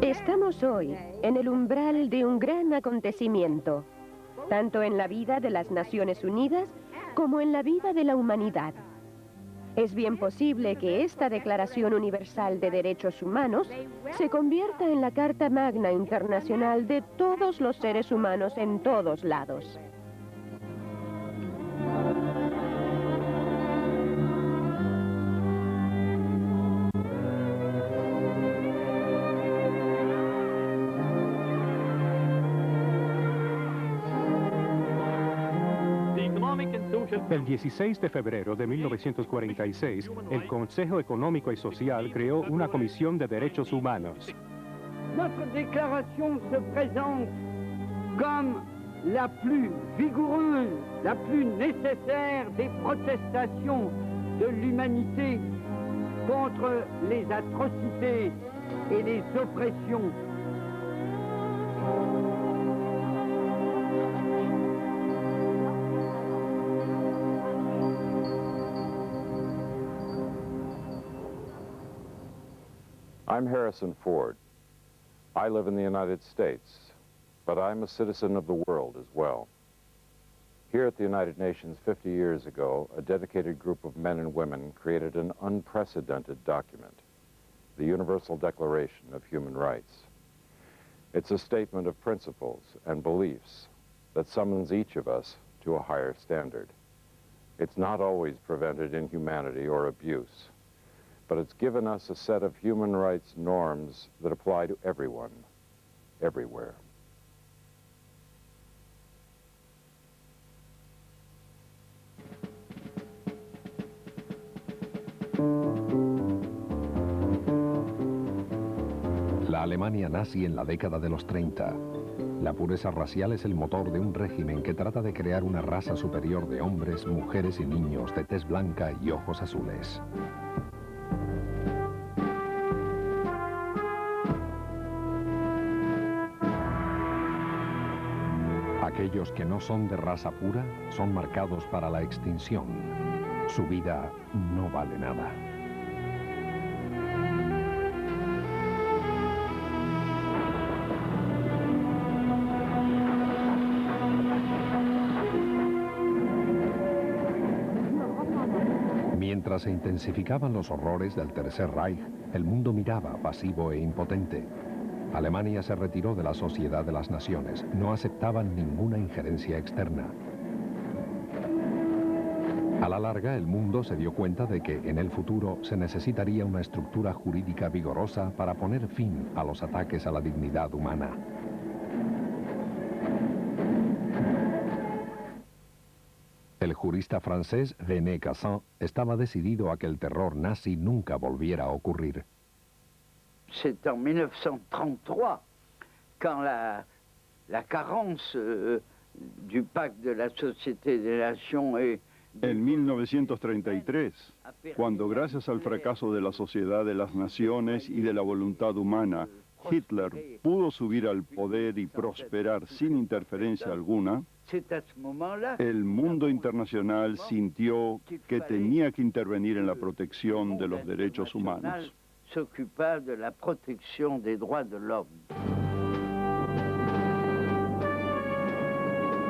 Estamos hoy en el umbral de un gran acontecimiento, tanto en la vida de las Naciones Unidas como en la vida de la humanidad. Es bien posible que esta Declaración Universal de Derechos Humanos se convierta en la Carta Magna Internacional de todos los seres humanos en todos lados. El 16 de febrero de 1946, el Consejo Económico y Social creó una Comisión de Derechos Humanos. Notre déclaration se présente comme la plus vigoureuse, la plus nécessaire des protestations de l'humanité contre les atrocités et les oppressions. I'm Harrison Ford. I live in the United States, but I'm a citizen of the world as well. Here at the United Nations 50 years ago, a dedicated group of men and women created an unprecedented document, the Universal Declaration of Human Rights. It's a statement of principles and beliefs that summons each of us to a higher standard. It's not always prevented inhumanity or abuse, but it's given us a set of human rights norms that apply to everyone, everywhere. La Alemania nazi en la década de los 30. La pureza racial es el motor de un régimen que trata de crear una raza superior de hombres, mujeres y niños de tez blanca y ojos azules. Aquellos que no son de raza pura son marcados para la extinción. Su vida no vale nada. Mientras se intensificaban los horrores del Tercer Reich, el mundo miraba pasivo e impotente. Alemania se retiró de la Sociedad de las Naciones. No aceptaban ninguna injerencia externa. A la larga, el mundo se dio cuenta de que en el futuro se necesitaría una estructura jurídica vigorosa para poner fin a los ataques a la dignidad humana. El jurista francés René Cassin estaba decidido a que el terror nazi nunca volviera a ocurrir. C'est en 1933, quand la carence du pacte de la Société des Nations est... En 1933, cuando gracias al fracaso de la Sociedad de las Naciones y de la voluntad humana, Hitler pudo subir al poder y prosperar sin interferencia alguna, el mundo internacional sintió que tenía que intervenir en la protección de los derechos humanos. S'occupa de la protección des droits de l'homme.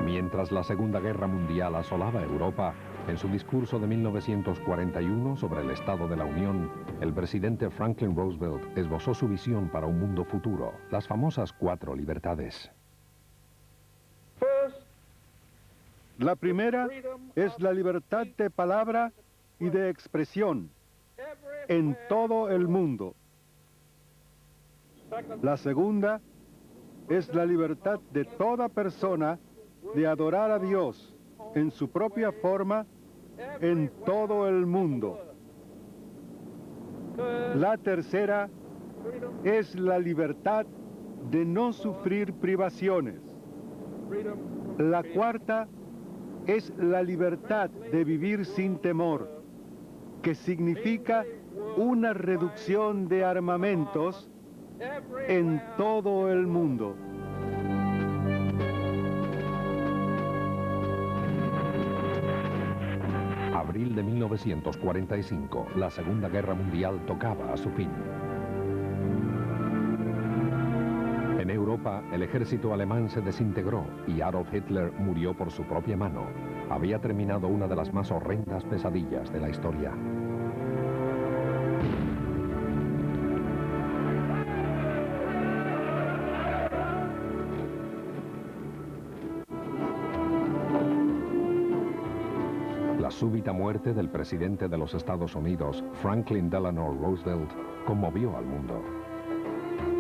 Mientras la Segunda Guerra Mundial asolaba Europa, en su discurso de 1941 sobre el Estado de la Unión, el presidente Franklin Roosevelt esbozó su visión para un mundo futuro, las famosas 4 libertades. La primera es la libertad de palabra y de expresión en todo el mundo. La segunda es la libertad de toda persona de adorar a Dios en su propia forma en todo el mundo. La tercera es la libertad de no sufrir privaciones. La cuarta es la libertad de vivir sin temor, que significa una reducción de armamentos en todo el mundo. Abril de 1945, la Segunda Guerra Mundial tocaba a su fin. Europa, el ejército alemán se desintegró y Adolf Hitler murió por su propia mano. Había terminado una de las más horrendas pesadillas de la historia. La súbita muerte del presidente de los Estados Unidos, Franklin Delano Roosevelt, conmovió al mundo.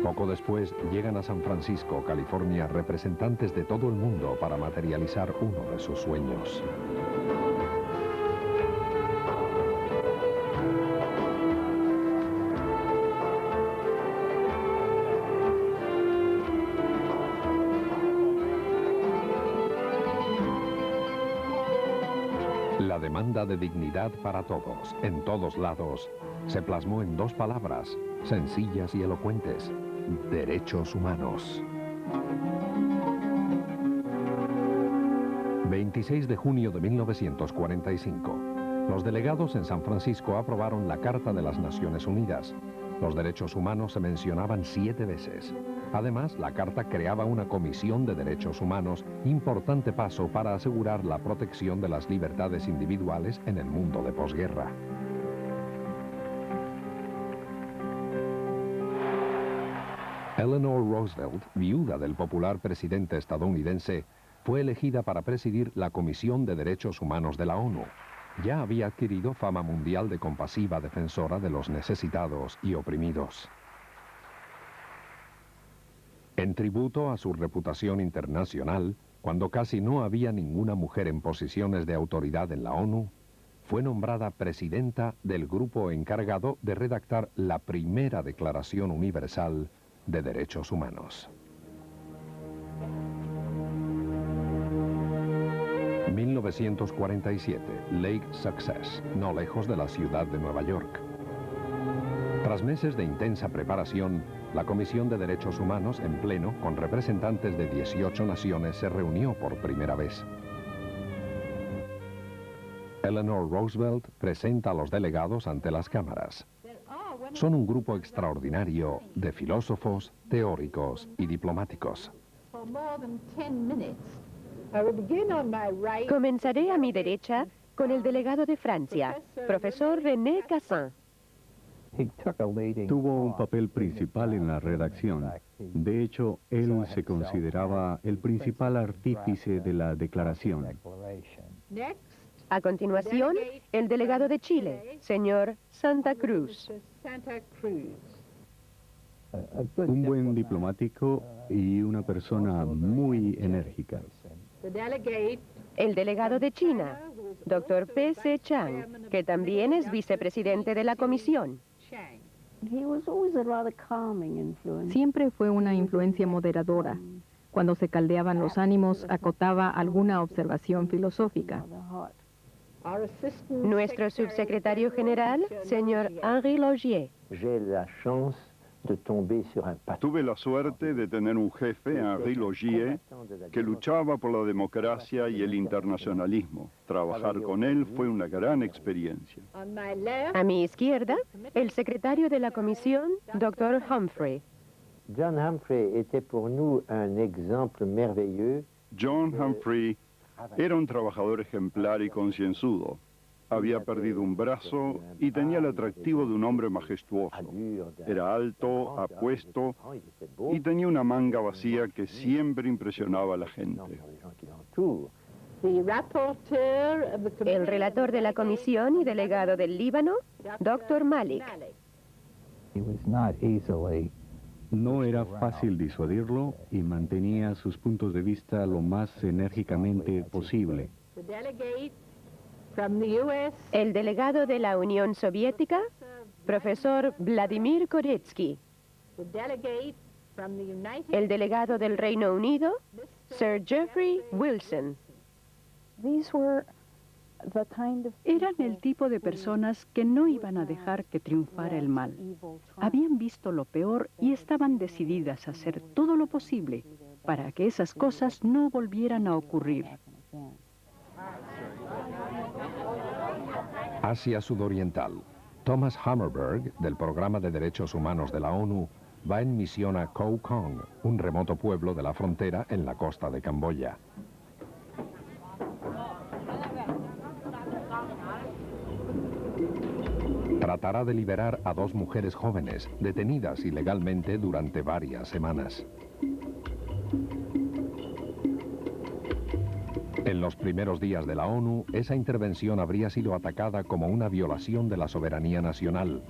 Poco después llegan a San Francisco, California, representantes de todo el mundo para materializar uno de sus sueños. La demanda de dignidad para todos, en todos lados, se plasmó en dos palabras, sencillas y elocuentes: derechos humanos. 26 de junio de 1945. Los delegados en San Francisco aprobaron la Carta de las Naciones Unidas. Los derechos humanos se mencionaban 7 veces. Además, la Carta creaba una Comisión de Derechos Humanos, importante paso para asegurar la protección de las libertades individuales en el mundo de posguerra. Eleanor Roosevelt, viuda del popular presidente estadounidense, fue elegida para presidir la Comisión de Derechos Humanos de la ONU. Ya había adquirido fama mundial de compasiva defensora de los necesitados y oprimidos. En tributo a su reputación internacional, cuando casi no había ninguna mujer en posiciones de autoridad en la ONU, fue nombrada presidenta del grupo encargado de redactar la primera Declaración Universal de Derechos Humanos. 1947, Lake Success, no lejos de la ciudad de Nueva York. Tras meses de intensa preparación, la Comisión de Derechos Humanos, en pleno, con representantes de 18 naciones, se reunió por primera vez. Eleanor Roosevelt presenta a los delegados ante las cámaras. Son un grupo extraordinario de filósofos, teóricos y diplomáticos. Comenzaré a mi derecha con el delegado de Francia, profesor René Cassin. Tuvo un papel principal en la redacción. De hecho, él se consideraba el principal artífice de la declaración. A continuación, el delegado de Chile, señor Santa Cruz. Un buen diplomático y una persona muy enérgica. El delegado de China, doctor P.C. Chang, que también es vicepresidente de la comisión. Siempre fue una influencia moderadora. Cuando se caldeaban los ánimos, acotaba alguna observación filosófica. Nuestro subsecretario general, señor Henri Logier. Tuve la suerte de tener un jefe, Henri Logier, que luchaba por la democracia y el internacionalismo. Trabajar con él fue una gran experiencia. A mi izquierda, el secretario de la comisión, doctor Humphrey. John Humphrey était pour nous un exemple merveilleux. John Humphrey era un trabajador ejemplar y concienzudo. Había perdido un brazo y tenía el atractivo de un hombre majestuoso. Era alto, apuesto y tenía una manga vacía que siempre impresionaba a la gente. El relator de la comisión y delegado del Líbano, doctor Malik. No era fácil disuadirlo y mantenía sus puntos de vista lo más enérgicamente posible. El delegado de la Unión Soviética, profesor Vladimir Koretsky. El delegado del Reino Unido, Sir Geoffrey Wilson. Eran el tipo de personas que no iban a dejar que triunfara el mal. Habían visto lo peor y estaban decididas a hacer todo lo posible para que esas cosas no volvieran a ocurrir. Asia Sudoriental. Thomas Hammarberg, del Programa de Derechos Humanos de la ONU, va en misión a Koh Kong, un remoto pueblo de la frontera en la costa de Camboya. Tratará de liberar a 2 mujeres jóvenes, detenidas ilegalmente durante varias semanas. En los primeros días de la ONU, esa intervención habría sido atacada como una violación de la soberanía nacional.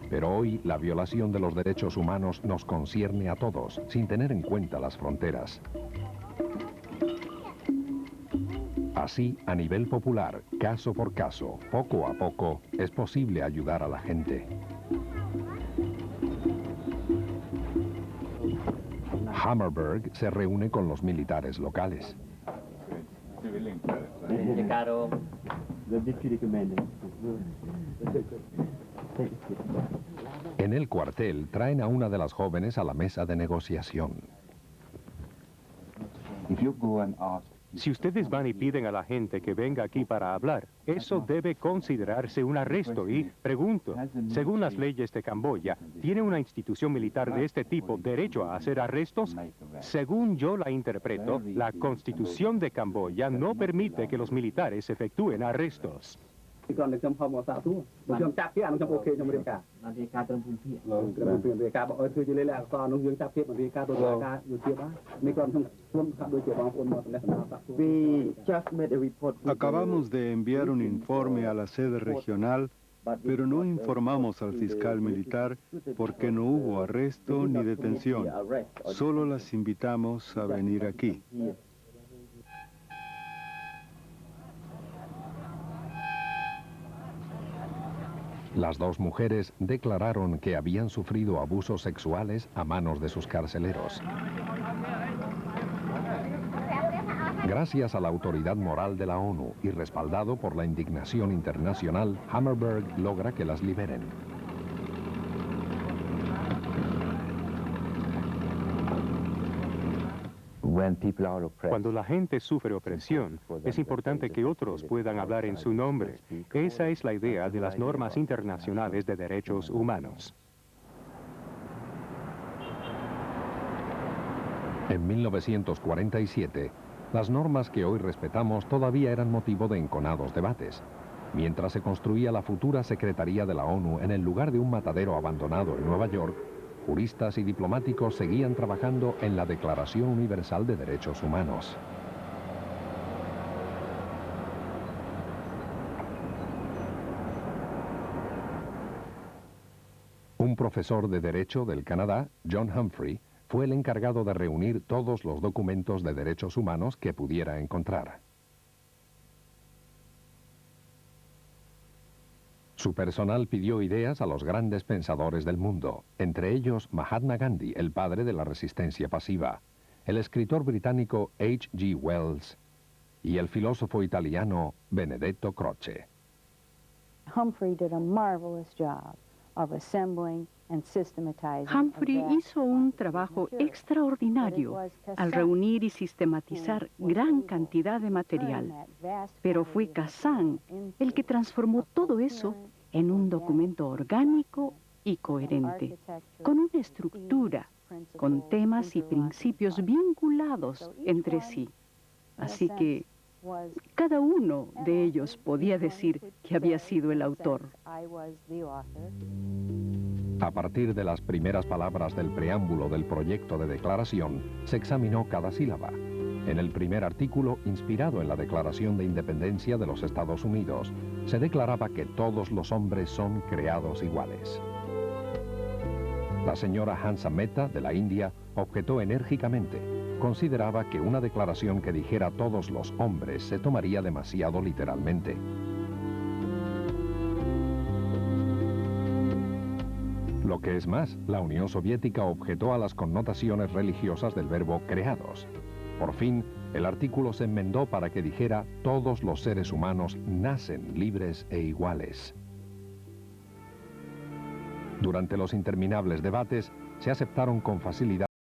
Pero hoy, la violación de los derechos humanos nos concierne a todos, sin tener en cuenta las fronteras. Así, a nivel popular, caso por caso, poco a poco, es posible ayudar a la gente. Hammarberg se reúne con los militares locales. En el cuartel traen a una de las jóvenes a la mesa de negociación. Si ustedes van y piden a la gente que venga aquí para hablar, eso debe considerarse un arresto y, pregunto, según las leyes de Camboya, ¿tiene una institución militar de este tipo derecho a hacer arrestos? Según yo la interpreto, la Constitución de Camboya no permite que los militares efectúen arrestos. Acabamos de enviar un informe a la sede regional, pero no informamos al fiscal militar porque no hubo arresto ni detención. Solo las invitamos a venir aquí. Las 2 mujeres declararon que habían sufrido abusos sexuales a manos de sus carceleros. Gracias a la autoridad moral de la ONU y respaldado por la indignación internacional, Hammarberg logra que las liberen. Cuando la gente sufre opresión, es importante que otros puedan hablar en su nombre. Esa es la idea de las normas internacionales de derechos humanos. En 1947, las normas que hoy respetamos todavía eran motivo de enconados debates. Mientras se construía la futura Secretaría de la ONU en el lugar de un matadero abandonado en Nueva York, juristas y diplomáticos seguían trabajando en la Declaración Universal de Derechos Humanos. Un profesor de Derecho del Canadá, John Humphrey, fue el encargado de reunir todos los documentos de derechos humanos que pudiera encontrar. Su personal pidió ideas a los grandes pensadores del mundo, entre ellos Mahatma Gandhi, el padre de la resistencia pasiva, el escritor británico H.G. Wells y el filósofo italiano Benedetto Croce. Humphrey did a marvelous job of assembling and systematizing. Humphrey hizo un trabajo extraordinario al reunir y sistematizar gran cantidad de material, pero fue Kazan el que transformó todo eso en un documento orgánico y coherente, con una estructura, con temas y principios vinculados entre sí. Así que cada uno de ellos podía decir que había sido el autor. A partir de las primeras palabras del preámbulo del proyecto de declaración, se examinó cada sílaba. En el primer artículo, inspirado en la Declaración de Independencia de los Estados Unidos, se declaraba que todos los hombres son creados iguales. La señora Hansa Mehta, de la India, objetó enérgicamente. Consideraba que una declaración que dijera todos los hombres se tomaría demasiado literalmente. Lo que es más, la Unión Soviética objetó a las connotaciones religiosas del verbo creados. Por fin, el artículo se enmendó para que dijera todos los seres humanos nacen libres e iguales. Durante los interminables debates, se aceptaron con facilidad